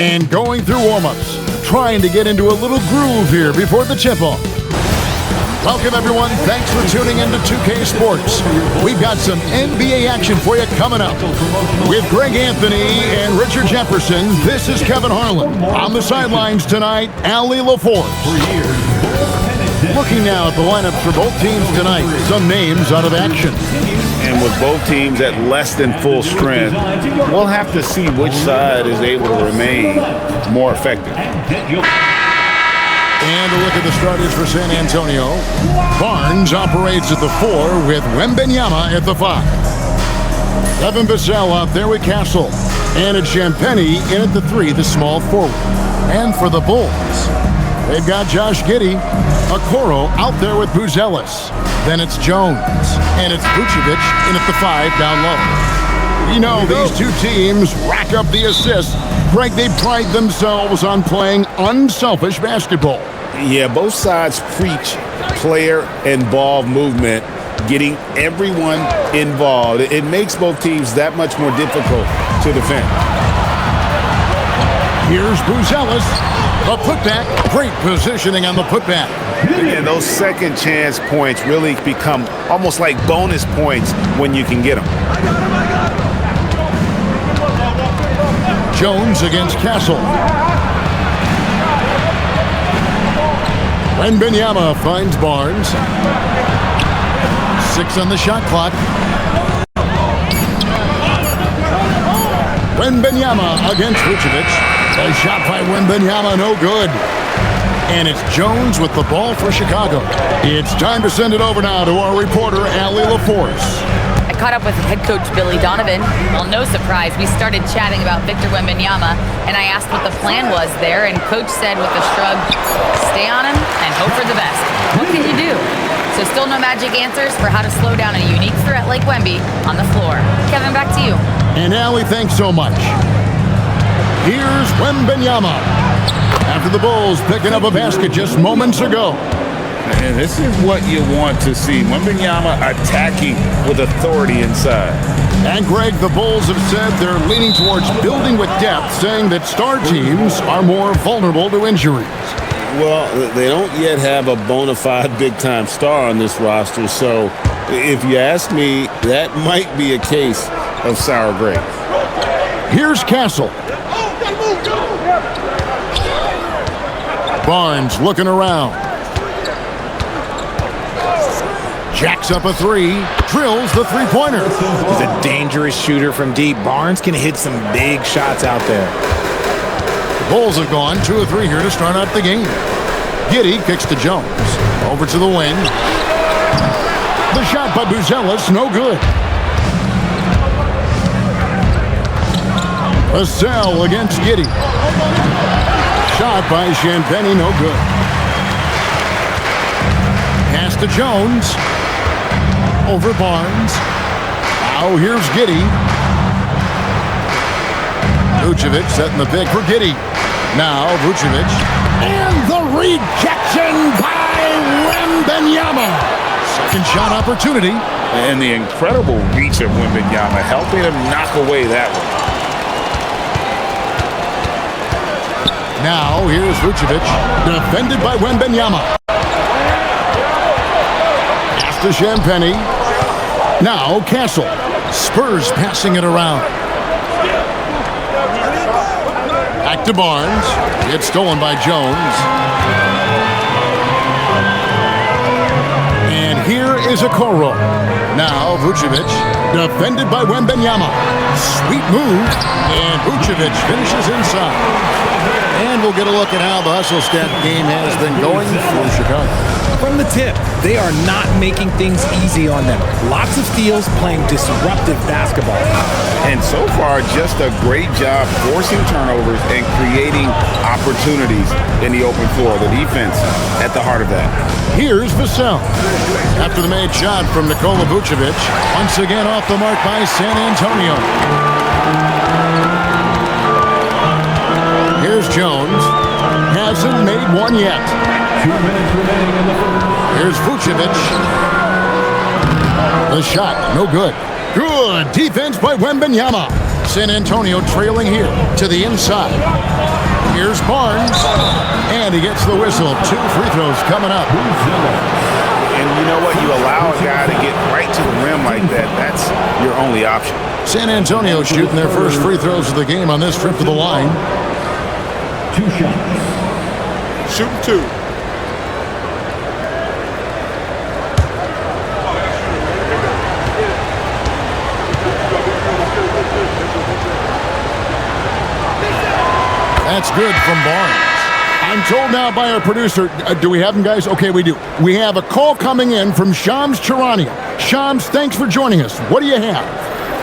And going through warm-ups, trying to get into a little groove here before the tip-off. Welcome, everyone. Thanks for tuning in to 2K Sports. We've got some NBA action for you coming up. With Greg Anthony and Richard Jefferson, this is Kevin Harlan. On the sidelines tonight, Allie LaForce. Looking now at the lineups for both teams tonight, some names out of action. And with both teams at less than full strength, we'll have to see which side is able to remain more effective. And a look at the starters for San Antonio. Barnes operates at the 4 with Wembanyama at the 5. Devin Vassell out there with Castle. And it's Champagnie in at the 3, the small forward. And for the Bulls, they've got Josh Giddey. Okoro out there with Buzelis. Then it's Jones. And it's Vucevic in at the 5 down low. You know, these two teams rack up the assists. Greg, they pride themselves on playing unselfish basketball. Yeah, both sides preach player and ball movement, getting everyone involved. It makes both teams that much more difficult to defend. Here's Buzelis. The putback. Great positioning on the putback. And those second chance points really become almost like bonus points when you can get them. Jones against Castle. Wembanyama finds Barnes. 6 on the shot clock. Wembanyama against Vucevic. The shot by Wembanyama, no good. And it's Jones with the ball for Chicago. It's time to send it over now to our reporter, Allie LaForce. I caught up with head coach Billy Donovan. Well, no surprise, we started chatting about Victor Wembanyama, and I asked what the plan was there, and coach said with a shrug, stay on him and hope for the best. What can you do? So still no magic answers for how to slow down a unique threat like Wemby on the floor. Kevin, back to you. And Allie, thanks so much. Here's Wembanyama. After the Bulls picking up a basket just moments ago. And this is what you want to see. Wembanyama attacking with authority inside. And Greg, the Bulls have said they're leaning towards building with depth, saying that star teams are more vulnerable to injuries. Well, they don't yet have a bona fide big-time star on this roster, so if you ask me, that might be a case of sour grapes. Here's Castle. Barnes looking around. Jacks up a 3, drills the three-pointer. He's a dangerous shooter from deep. Barnes can hit some big shots out there. The Bulls have gone 2 of 3 here to start out the game. Giddey kicks to Jones. Over to the wing. The shot by Buzelis, no good. Vassell against Giddey. Shot by Champagnie, no good. Pass to Jones. Over Barnes. Now here's Giddey. Vucevic setting the pick for Giddey. Now Vucevic. And the rejection by Wembanyama. Second shot opportunity. And the incredible reach of Wembanyama helping him knock away that one. Now here's Vucevic. Defended by Wembanyama. Pass to Champagnie. Now Castle. Spurs passing it around. Back to Barnes. It's stolen by Jones. And here is Okoro. Now Vucevic. Defended by Wembanyama. Sweet move. And Vucevic finishes inside. And we'll get a look at how the hustle step game has been going for Chicago. From the tip, they are not making things easy on them. Lots of steals, playing disruptive basketball. And so far, just a great job forcing turnovers and creating opportunities in the open floor. The defense at the heart of that. Here's Vassell. After the made shot from Nikola Vucevic, once again off the mark by San Antonio. Here's Jones. Hasn't made one yet. 2 minutes remaining in the first. Here's Vucevic. The shot, no good. Good defense by Wembanyama. San Antonio trailing here to the inside. Here's Barnes, and he gets the whistle. 2 free throws coming up. And you know what? You allow a guy to get right to the rim like that. That's your only option. San Antonio shooting their first free throws of the game on this trip to the line. 2 shots. Shooting 2. That's good from Barnes. I'm told now by our producer, do we have him, guys? Okay, we do. We have a call coming in from Shams Charania. Shams, thanks for joining us. What do you have?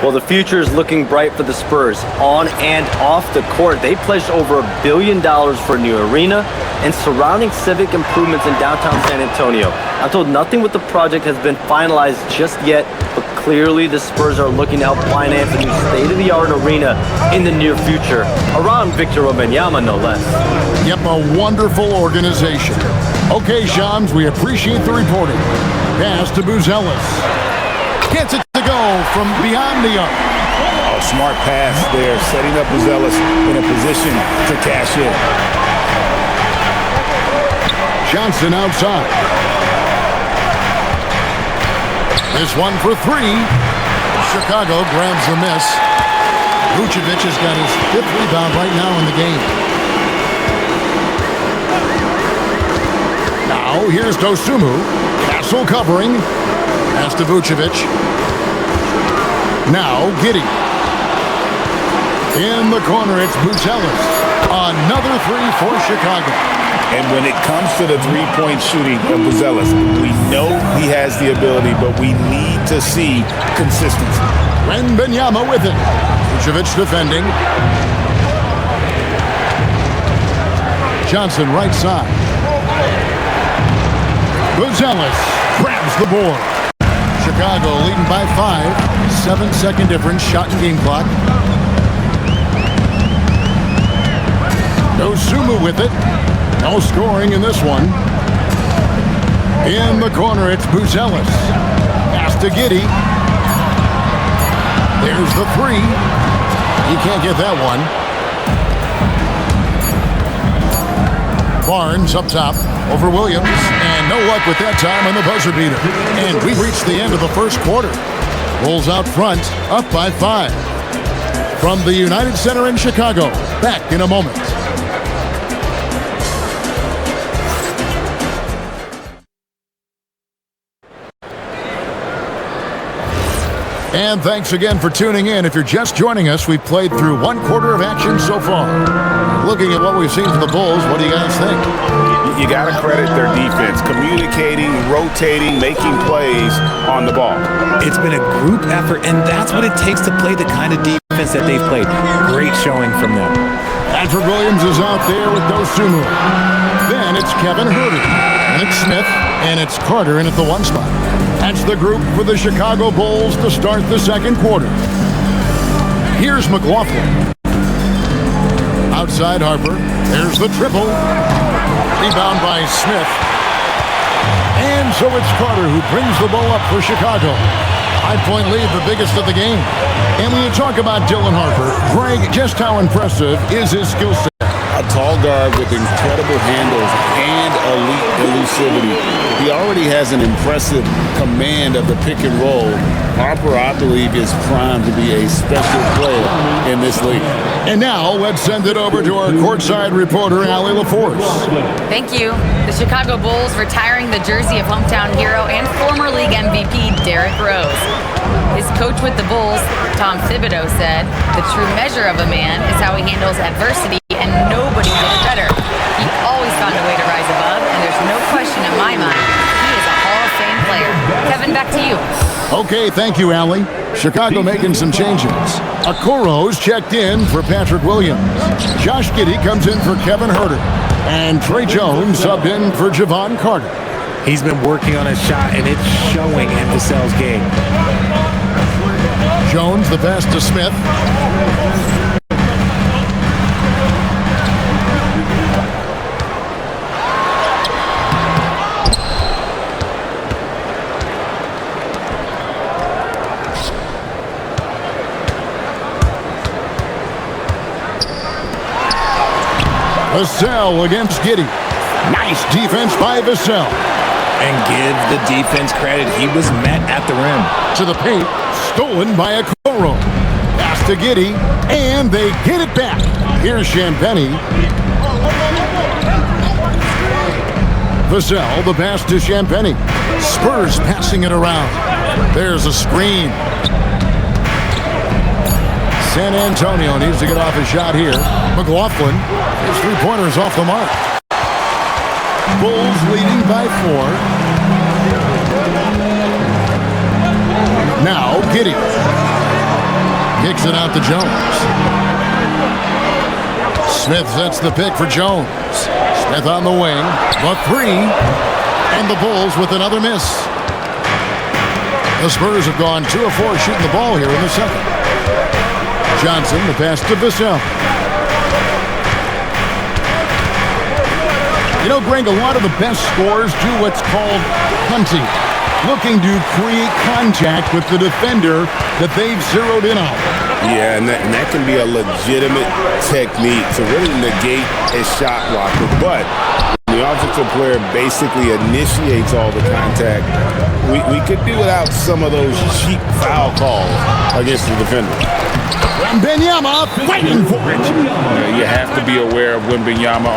Well, the future is looking bright for the Spurs. On and off the court, they pledged over $1 billion for a new arena and surrounding civic improvements in downtown San Antonio. I'm told nothing with the project has been finalized just yet, but clearly the Spurs are looking to help finance a new state-of-the-art arena in the near future, around Victor Wembanyama, no less. Yep, a wonderful organization. Okay, Shams, we appreciate the reporting. Pass to Buzelis. Gets it to go from beyond the arc. Oh, smart pass there, setting up Buzelis in a position to cash in. Johnson outside. This one for 3. Chicago grabs the miss. Vucevic has got his 5th rebound right now in the game. Now here's Dosunmu. Castle covering. Pass to Vucevic. Now Giddey. In the corner, it's Buzelis. Another 3 for Chicago. And when it comes to the three-point shooting of Buzelis, we know he has the ability, but we need to see consistency. Wembanyama with it. Vucevic defending. Johnson right side. Buzelis grabs the board. Chicago leading by 5. 7-second difference, shot and game clock. Dosunmu with it. No scoring in this one. In the corner, it's Buzelis. Pass to Giddey. There's the 3. You can't get that one. Barnes up top over Williams. And no luck with that time on the buzzer beater. And we reached the end of the first quarter. Bulls out front, up by 5. From the United Center in Chicago. Back in a moment. And thanks again for tuning in. If you're just joining us, we've played through 1 quarter of action so far. Looking at what we've seen from the Bulls, what do you guys think? You got to credit their defense, communicating, rotating, making plays on the ball. It's been a group effort, and that's what it takes to play the kind of defense that they've played. Great showing from them. Patrick Williams is out there with Dosunmu. Then it's Kevin Huerter, and it's Smith, and it's Carter in at the 1 spot. That's the group for the Chicago Bulls to start the second quarter. Here's McLaughlin. Outside Harper. There's the triple. Rebound by Smith. And so it's Carter who brings the ball up for Chicago. 5-point lead, the biggest of the game. And when you talk about Dylan Harper, Greg, just how impressive is his skill set? A tall guard with incredible handles and elite elusivity. He already has an impressive command of the pick and roll. Harper, I believe, is primed to be a special player in this league. And now, let's send it over to our courtside reporter, Allie LaForce. Thank you. The Chicago Bulls retiring the jersey of hometown hero and former league MVP Derrick Rose. His coach with the Bulls, Tom Thibodeau, said, "The true measure of a man is how he handles adversity, and nobody did it better. He always found a way to rise above, and there's no question in my mind, he is a Hall of Fame player." Kevin, back to you. Okay, thank you, Allie. Chicago making some changes. Okoro's checked in for Patrick Williams. Josh Giddey comes in for Kevin Huerter. And Trey Jones subbed in for Javon Carter. He's been working on his shot, and it's showing in Vassell's game. Jones, the pass to Smith. Vassell against Giddey. Nice defense by Vassell. And give the defense credit. He was met at the rim. To the paint, stolen by Okoro. Pass to Giddey, and they get it back. Here's Champagnie. Vassell, the pass to Champagnie. Spurs passing it around. There's a screen. San Antonio needs to get off a shot here. McLaughlin, his three-pointers off the mark. Bulls leading by 4. Now Giddey kicks it out to Jones. Smith sets the pick for Jones. Smith on the wing, the 3, and the Bulls with another miss. The Spurs have gone 2 of 4 shooting the ball here in the second. Johnson, the pass to Vassell. You know, Greg, a lot of the best scorers do what's called hunting, looking to create contact with the defender that they've zeroed in on. Yeah, and that can be a legitimate technique to really negate a shot blocker. But when the offensive player basically initiates all the contact, we could do without some of those cheap foul calls against the defender. Wembanyama fighting for it. You have to be aware of Wembanyama